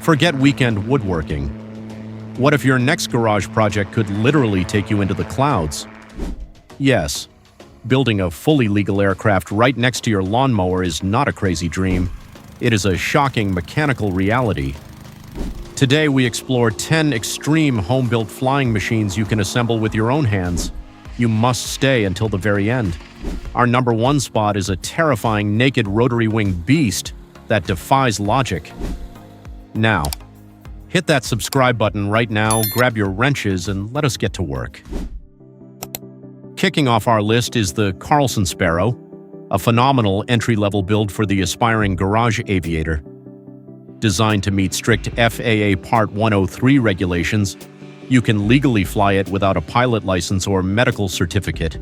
Forget weekend woodworking. What if your next garage project could literally take you into the clouds? Yes, building a fully legal aircraft right next to your lawnmower is not a crazy dream. It is a shocking mechanical reality. Today we explore 10 extreme home-built flying machines you can assemble with your own hands. You must stay until the very end. Our number one spot is a terrifying naked rotary-wing beast that defies logic. Now, hit that subscribe button right now, grab your wrenches, and let us get to work. Kicking off our list is the Carlson Sparrow, a phenomenal entry-level build for the aspiring garage aviator. Designed to meet strict FAA Part 103 regulations, you can legally fly it without a pilot license or medical certificate.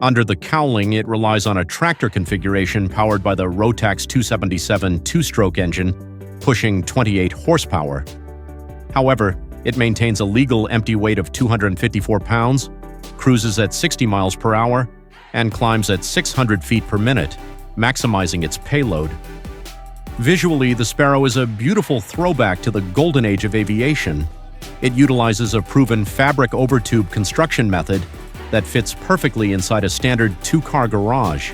Under the cowling, it relies on a tractor configuration powered by the Rotax 277 two-stroke engine, pushing 28 horsepower. However, it maintains a legal empty weight of 254 pounds, cruises at 60 miles per hour, and climbs at 600 feet per minute, maximizing its payload. Visually, the Sparrow is a beautiful throwback to the golden age of aviation. It utilizes a proven fabric overtube construction method that fits perfectly inside a standard two-car garage.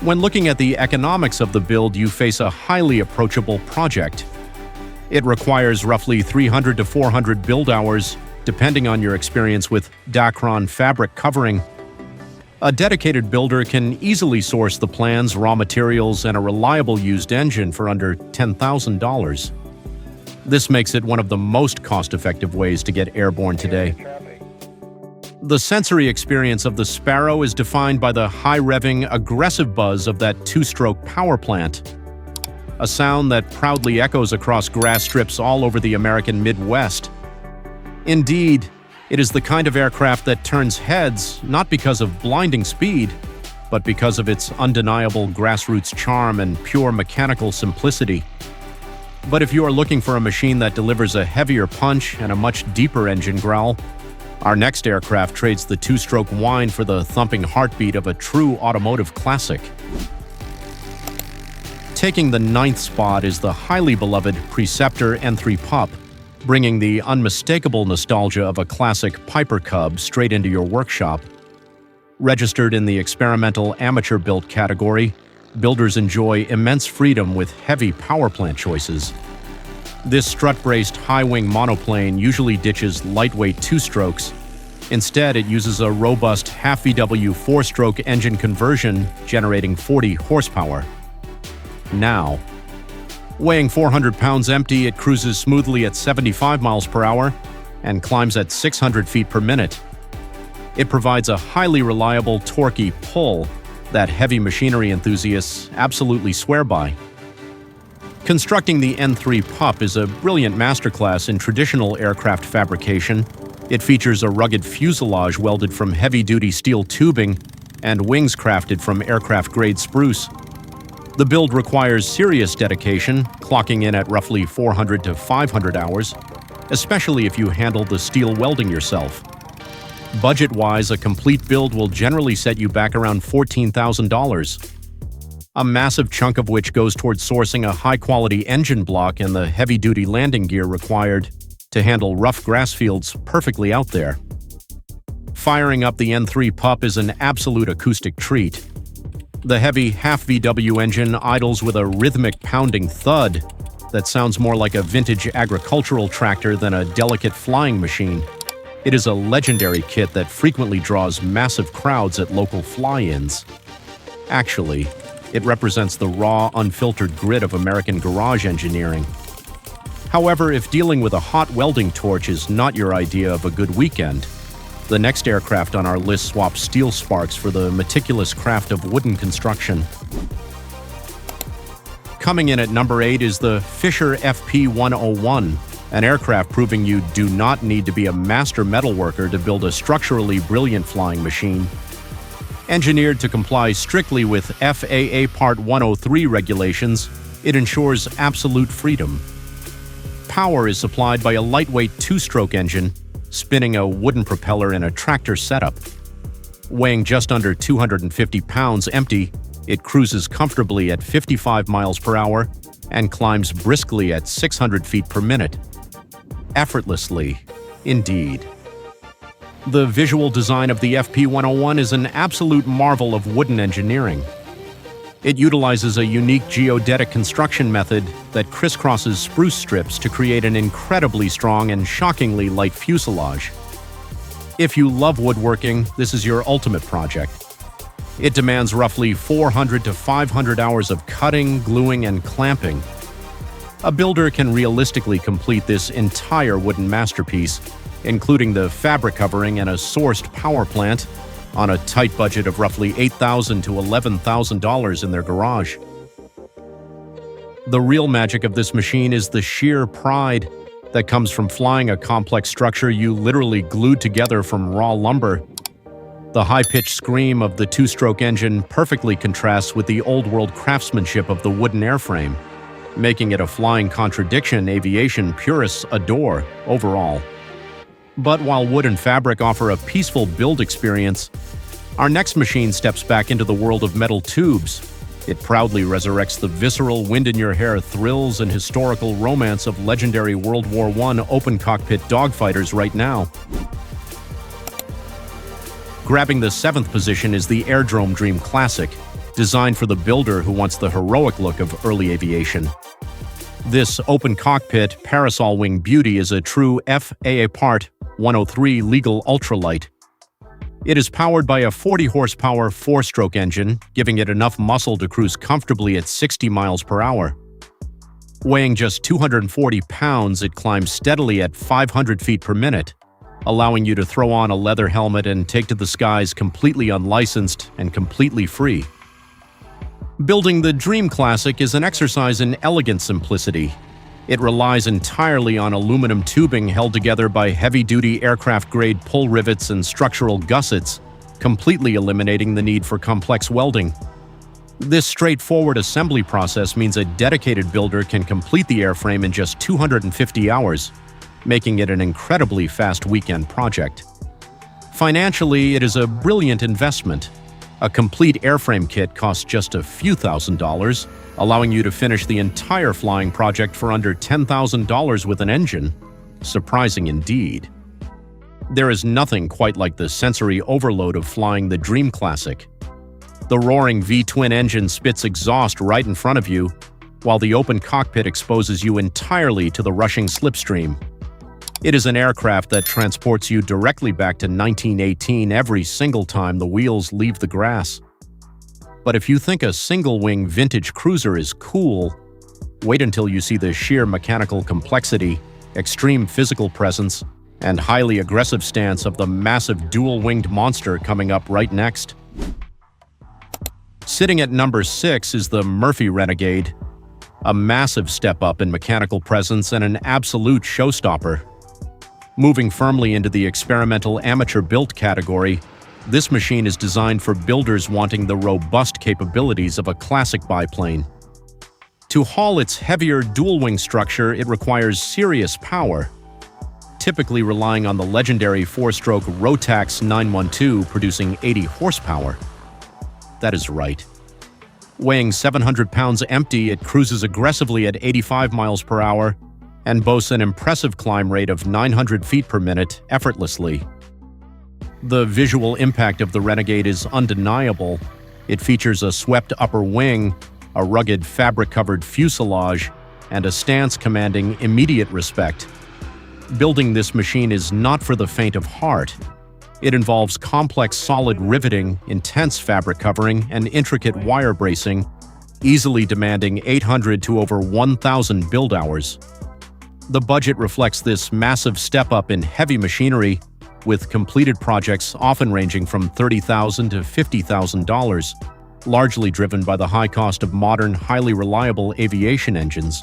When looking at the economics of the build, you face a highly approachable project. It requires roughly 300 to 400 build hours, depending on your experience with Dacron fabric covering. A dedicated builder can easily source the plans, raw materials, and a reliable used engine for under $10,000. This makes it one of the most cost-effective ways to get airborne today. The sensory experience of the Sparrow is defined by the high-revving, aggressive buzz of that two-stroke power plant, a sound that proudly echoes across grass strips all over the American Midwest. Indeed, it is the kind of aircraft that turns heads not because of blinding speed, but because of its undeniable grassroots charm and pure mechanical simplicity. But if you are looking for a machine that delivers a heavier punch and a much deeper engine growl, our next aircraft trades the two-stroke whine for the thumping heartbeat of a true automotive classic. Taking the 9th spot is the highly beloved Preceptor N3 Pup, bringing the unmistakable nostalgia of a classic Piper Cub straight into your workshop. Registered in the experimental amateur built category, builders enjoy immense freedom with heavy power plant choices. This strut-braced high-wing monoplane usually ditches lightweight two-strokes. Instead, it uses a robust half-VW four-stroke engine conversion, generating 40 horsepower. Now, weighing 400 pounds empty, it cruises smoothly at 75 miles per hour and climbs at 600 feet per minute. It provides a highly reliable, torquey pull that heavy machinery enthusiasts absolutely swear by. Constructing the N3 Pup is a brilliant masterclass in traditional aircraft fabrication. It features a rugged fuselage welded from heavy-duty steel tubing and wings crafted from aircraft-grade spruce. The build requires serious dedication, clocking in at roughly 400 to 500 hours, especially if you handle the steel welding yourself. Budget-wise, a complete build will generally set you back around $14,000. A massive chunk of which goes towards sourcing a high-quality engine block and the heavy-duty landing gear required to handle rough grass fields perfectly out there. Firing up the N3 Pup is an absolute acoustic treat. The heavy half-VW engine idles with a rhythmic pounding thud that sounds more like a vintage agricultural tractor than a delicate flying machine. It is a legendary kit that frequently draws massive crowds at local fly-ins. Actually, it represents the raw, unfiltered grit of American garage engineering. However, if dealing with a hot welding torch is not your idea of a good weekend, the next aircraft on our list swaps steel sparks for the meticulous craft of wooden construction. Coming in at number 8 is the Fisher FP101, an aircraft proving you do not need to be a master metalworker to build a structurally brilliant flying machine. Engineered to comply strictly with FAA Part 103 regulations, it ensures absolute freedom. Power is supplied by a lightweight two-stroke engine, spinning a wooden propeller in a tractor setup. Weighing just under 250 pounds empty, it cruises comfortably at 55 miles per hour and climbs briskly at 600 feet per minute. Effortlessly, indeed. The visual design of the FP101 is an absolute marvel of wooden engineering. It utilizes a unique geodetic construction method that crisscrosses spruce strips to create an incredibly strong and shockingly light fuselage. If you love woodworking, this is your ultimate project. It demands roughly 400 to 500 hours of cutting, gluing, and clamping. A builder can realistically complete this entire wooden masterpiece, including the fabric covering and a sourced power plant, on a tight budget of roughly $8,000 to $11,000 in their garage. The real magic of this machine is the sheer pride that comes from flying a complex structure you literally glued together from raw lumber. The high-pitched scream of the two-stroke engine perfectly contrasts with the old-world craftsmanship of the wooden airframe, making it a flying contradiction aviation purists adore overall. But while wood and fabric offer a peaceful build experience, our next machine steps back into the world of metal tubes. It proudly resurrects the visceral, wind-in-your-hair thrills and historical romance of legendary World War I open-cockpit dogfighters right now. Grabbing the 7th position is the Airdrome Dream Classic, designed for the builder who wants the heroic look of early aviation. This open-cockpit, parasol-wing beauty is a true FAA Part 103 legal ultralight. It is powered by a 40-horsepower 4-stroke engine, giving it enough muscle to cruise comfortably at 60 miles per hour. Weighing just 240 pounds, it climbs steadily at 500 feet per minute, allowing you to throw on a leather helmet and take to the skies completely unlicensed and completely free. Building the Dream Classic is an exercise in elegant simplicity. It relies entirely on aluminum tubing held together by heavy-duty aircraft-grade pull rivets and structural gussets, completely eliminating the need for complex welding. This straightforward assembly process means a dedicated builder can complete the airframe in just 250 hours, making it an incredibly fast weekend project. Financially, it is a brilliant investment. A complete airframe kit costs just a few $1,000s, allowing you to finish the entire flying project for under $10,000 with an engine. Surprising indeed. There is nothing quite like the sensory overload of flying the Dream Classic. The roaring V-twin engine spits exhaust right in front of you, while the open cockpit exposes you entirely to the rushing slipstream. It is an aircraft that transports you directly back to 1918 every single time the wheels leave the grass. But if you think a single-wing vintage cruiser is cool, wait until you see the sheer mechanical complexity, extreme physical presence, and highly aggressive stance of the massive dual-winged monster coming up right next. Sitting at number 6 is the Murphy Renegade, a massive step up in mechanical presence and an absolute showstopper. Moving firmly into the experimental amateur built category, this machine is designed for builders wanting the robust capabilities of a classic biplane. To haul its heavier dual-wing structure, it requires serious power, typically relying on the legendary 4-stroke Rotax 912 producing 80 horsepower. That is right. Weighing 700 pounds empty, it cruises aggressively at 85 miles per hour and boasts an impressive climb rate of 900 feet per minute effortlessly. The visual impact of the Renegade is undeniable. It features a swept upper wing, a rugged fabric-covered fuselage, and a stance commanding immediate respect. Building this machine is not for the faint of heart. It involves complex solid riveting, intense fabric covering, and intricate wire bracing, easily demanding 800 to over 1,000 build hours. The budget reflects this massive step up in heavy machinery, with completed projects often ranging from $30,000 to $50,000, largely driven by the high cost of modern, highly reliable aviation engines.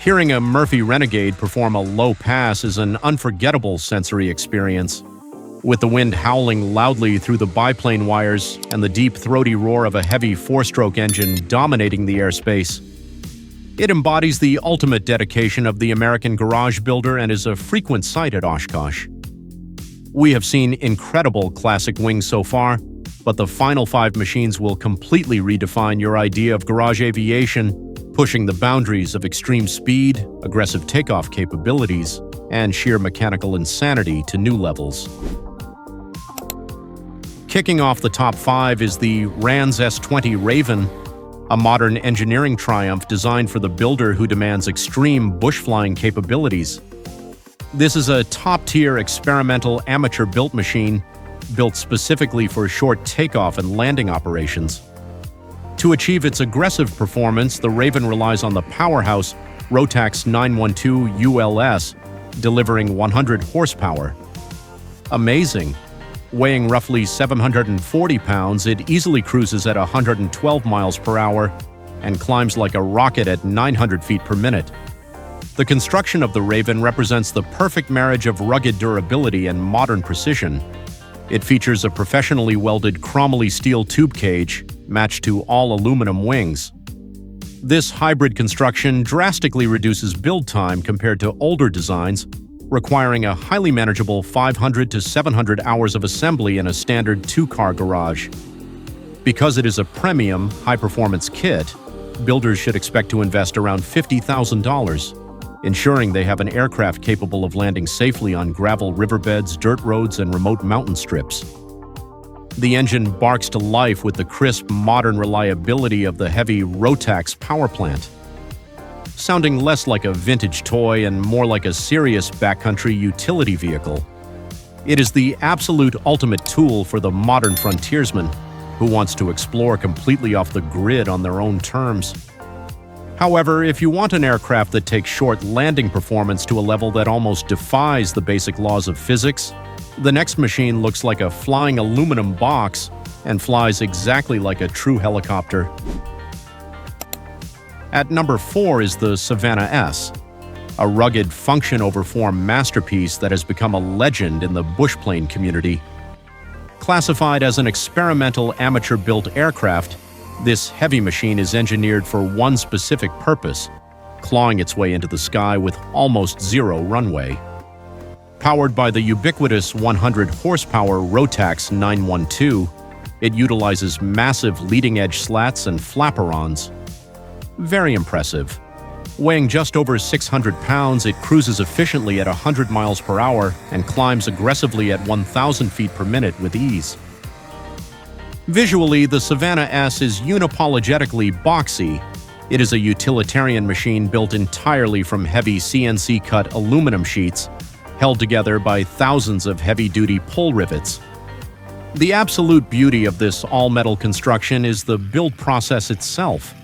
Hearing a Murphy Renegade perform a low pass is an unforgettable sensory experience. With the wind howling loudly through the biplane wires and the deep, throaty roar of a heavy 4-stroke engine dominating the airspace, it embodies the ultimate dedication of the American garage builder and is a frequent sight at Oshkosh. We have seen incredible classic wings so far, but the final 5 machines will completely redefine your idea of garage aviation pushing the boundaries of extreme speed, aggressive takeoff capabilities, and sheer mechanical insanity to new levels. Kicking off the top 5 is the RAN's S20 Raven, a modern engineering triumph designed for the builder who demands extreme bush-flying capabilities. This is a top-tier experimental amateur-built machine built specifically for short takeoff and landing operations. To achieve its aggressive performance, the Raven relies on the powerhouse Rotax 912 ULS, delivering 100 horsepower. Amazing! Weighing roughly 740 pounds, it easily cruises at 112 miles per hour and climbs like a rocket at 900 feet per minute. The construction of the Raven represents the perfect marriage of rugged durability and modern precision. It features a professionally welded chromoly steel tube cage matched to all aluminum wings. This hybrid construction drastically reduces build time compared to older designs, requiring a highly manageable 500 to 700 hours of assembly in a standard 2-car garage. Because it is a premium, high-performance kit, builders should expect to invest around $50,000, ensuring they have an aircraft capable of landing safely on gravel riverbeds, dirt roads, and remote mountain strips. The engine barks to life with the crisp, modern reliability of the heavy Rotax power plant, sounding less like a vintage toy and more like a serious backcountry utility vehicle. It is the absolute ultimate tool for the modern frontiersman who wants to explore completely off the grid on their own terms. However, if you want an aircraft that takes short landing performance to a level that almost defies the basic laws of physics, the next machine looks like a flying aluminum box and flies exactly like a true helicopter. At number 4 is the Savannah S, a rugged function-over-form masterpiece that has become a legend in the bushplane community. Classified as an experimental amateur-built aircraft, this heavy machine is engineered for one specific purpose: clawing its way into the sky with almost zero runway. Powered by the ubiquitous 100 horsepower Rotax 912, it utilizes massive leading-edge slats and flaperons. Very impressive. Weighing just over 600 pounds, it cruises efficiently at 100 miles per hour and climbs aggressively at 1,000 feet per minute with ease. Visually, the Savannah S is unapologetically boxy. It is a utilitarian machine built entirely from heavy CNC-cut aluminum sheets, held together by thousands of heavy-duty pull rivets. The absolute beauty of this all-metal construction is the build process itself.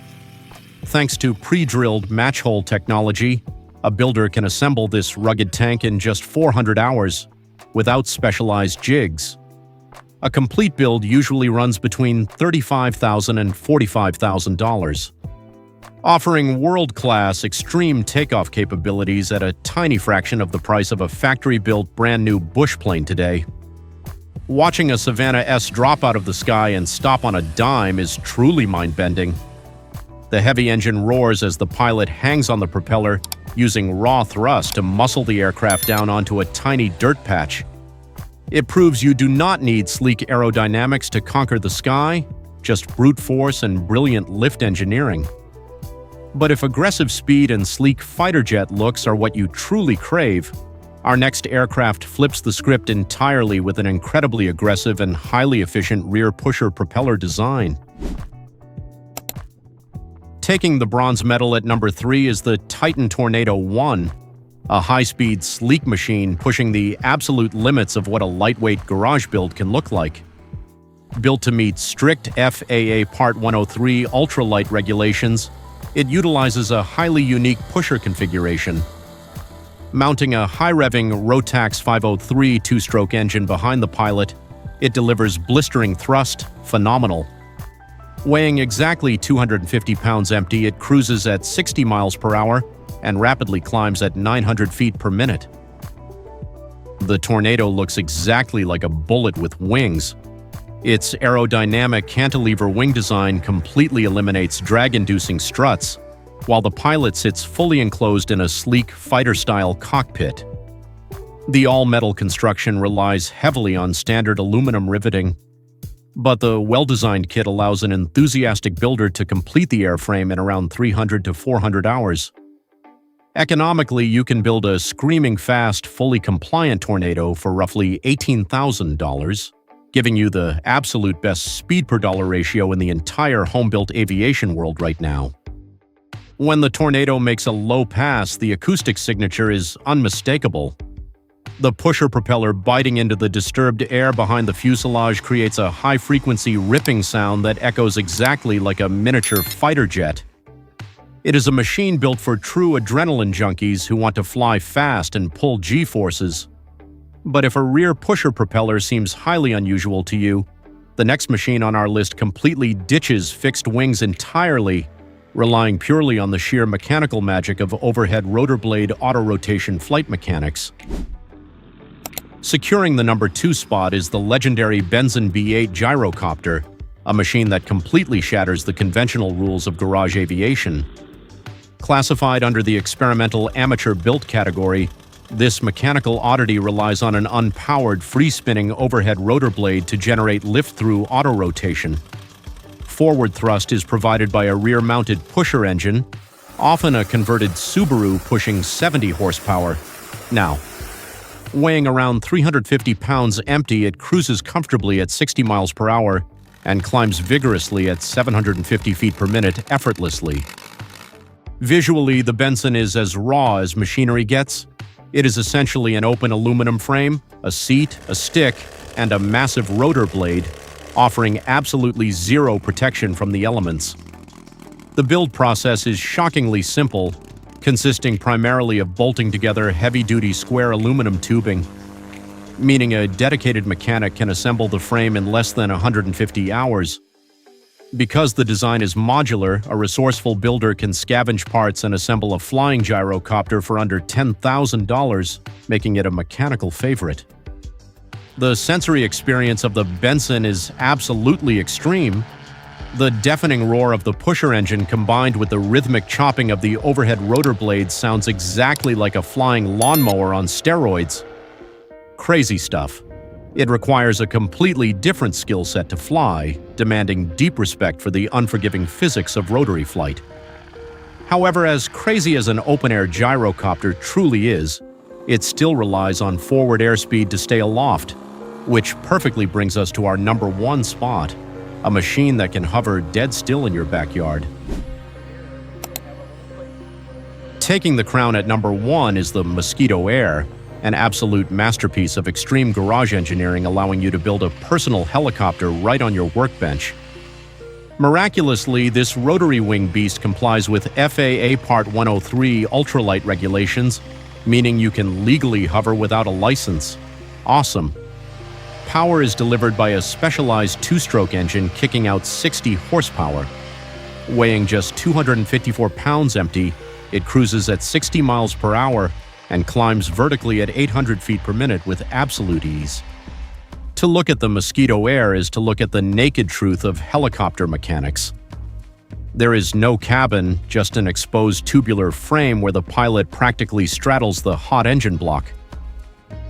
Thanks to pre-drilled match-hole technology, a builder can assemble this rugged tank in just 400 hours, without specialized jigs. A complete build usually runs between $35,000 and $45,000. Offering world-class extreme takeoff capabilities at a tiny fraction of the price of a factory-built brand-new bush plane today. Watching a Savannah S drop out of the sky and stop on a dime is truly mind-bending. The heavy engine roars as the pilot hangs on the propeller, using raw thrust to muscle the aircraft down onto a tiny dirt patch. It proves you do not need sleek aerodynamics to conquer the sky, just brute force and brilliant lift engineering. But if aggressive speed and sleek fighter jet looks are what you truly crave, our next aircraft flips the script entirely with an incredibly aggressive and highly efficient rear pusher propeller design. Taking the bronze medal at number 3 is the Titan Tornado 1, a high-speed, sleek machine pushing the absolute limits of what a lightweight garage build can look like. Built to meet strict FAA Part 103 ultralight regulations, it utilizes a highly unique pusher configuration. Mounting a high-revving Rotax 503 two-stroke engine behind the pilot, it delivers blistering thrust, phenomenal. Weighing exactly 250 pounds empty, it cruises at 60 miles per hour and rapidly climbs at 900 feet per minute. The Tornado looks exactly like a bullet with wings. Its aerodynamic cantilever wing design completely eliminates drag-inducing struts, while the pilot sits fully enclosed in a sleek fighter-style cockpit. The all-metal construction relies heavily on standard aluminum riveting. But the well-designed kit allows an enthusiastic builder to complete the airframe in around 300 to 400 hours. Economically, you can build a screaming fast, fully compliant Tornado for roughly $18,000, giving you the absolute best speed per dollar ratio in the entire home-built aviation world right now. When the Tornado makes a low pass, the acoustic signature is unmistakable. The pusher propeller biting into the disturbed air behind the fuselage creates a high-frequency ripping sound that echoes exactly like a miniature fighter jet. It is a machine built for true adrenaline junkies who want to fly fast and pull G-forces. But if a rear pusher propeller seems highly unusual to you, the next machine on our list completely ditches fixed wings entirely, relying purely on the sheer mechanical magic of overhead rotor blade auto-rotation flight mechanics. Securing the number 2 spot is the legendary Bensen B8 Gyrocopter, a machine that completely shatters the conventional rules of garage aviation. Classified under the experimental amateur built category, this mechanical oddity relies on an unpowered, free-spinning overhead rotor blade to generate lift-through auto-rotation. Forward thrust is provided by a rear-mounted pusher engine, often a converted Subaru pushing 70 horsepower. Now, weighing around 350 pounds empty, it cruises comfortably at 60 miles per hour and climbs vigorously at 750 feet per minute effortlessly. Visually, the Bensen is as raw as machinery gets. It is essentially an open aluminum frame, a seat, a stick, and a massive rotor blade, offering absolutely zero protection from the elements. The build process is shockingly simple, consisting primarily of bolting together heavy-duty square aluminum tubing, meaning a dedicated mechanic can assemble the frame in less than 150 hours. Because the design is modular, a resourceful builder can scavenge parts and assemble a flying gyrocopter for under $10,000, making it a mechanical favorite. The sensory experience of the Bensen is absolutely extreme. The deafening roar of the pusher engine combined with the rhythmic chopping of the overhead rotor blades sounds exactly like a flying lawnmower on steroids. Crazy stuff. It requires a completely different skill set to fly, demanding deep respect for the unforgiving physics of rotary flight. However, as crazy as an open-air gyrocopter truly is, it still relies on forward airspeed to stay aloft, which perfectly brings us to our number 1 spot, a machine that can hover dead still in your backyard. Taking the crown at number 1 is the Mosquito Air, an absolute masterpiece of extreme garage engineering allowing you to build a personal helicopter right on your workbench. Miraculously, this rotary wing beast complies with FAA Part 103 Ultralight regulations, meaning you can legally hover without a license. Awesome. Power is delivered by a specialized 2-stroke engine kicking out 60 horsepower. Weighing just 254 pounds empty, it cruises at 60 miles per hour and climbs vertically at 800 feet per minute with absolute ease. To look at the Mosquito Air is to look at the naked truth of helicopter mechanics. There is no cabin, just an exposed tubular frame where the pilot practically straddles the hot engine block.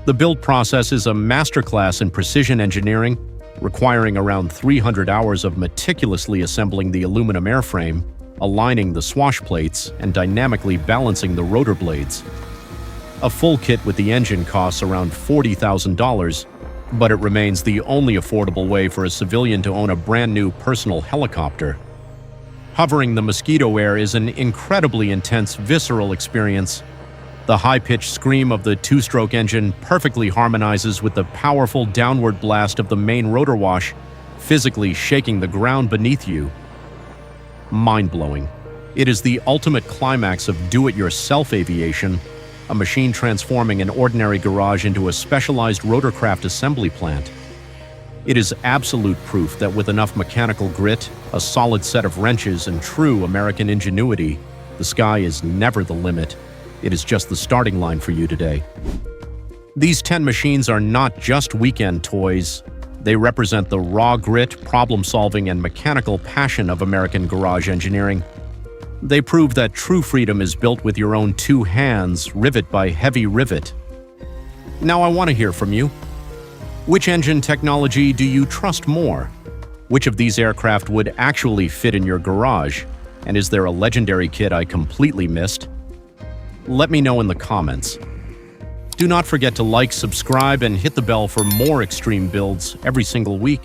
The build process is a masterclass in precision engineering, requiring around 300 hours of meticulously assembling the aluminum airframe, aligning the swash plates, and dynamically balancing the rotor blades. A full kit with the engine costs around $40,000, but it remains the only affordable way for a civilian to own a brand new personal helicopter. Hovering the Mosquito Air is an incredibly intense, visceral experience. The high-pitched scream of the 2-stroke engine perfectly harmonizes with the powerful downward blast of the main rotor wash, physically shaking the ground beneath you. Mind-blowing. It is the ultimate climax of do-it-yourself aviation, a machine transforming an ordinary garage into a specialized rotorcraft assembly plant. It is absolute proof that with enough mechanical grit, a solid set of wrenches, and true American ingenuity, the sky is never the limit. It is just the starting line for you today. These 10 machines are not just weekend toys. They represent the raw grit, problem-solving, and mechanical passion of American garage engineering. They prove that true freedom is built with your own 2 hands, rivet by heavy rivet. Now I want to hear from you. Which engine technology do you trust more? Which of these aircraft would actually fit in your garage? And is there a legendary kit I completely missed? Let me know in the comments. Do not forget to like, subscribe, and hit the bell for more extreme builds every single week.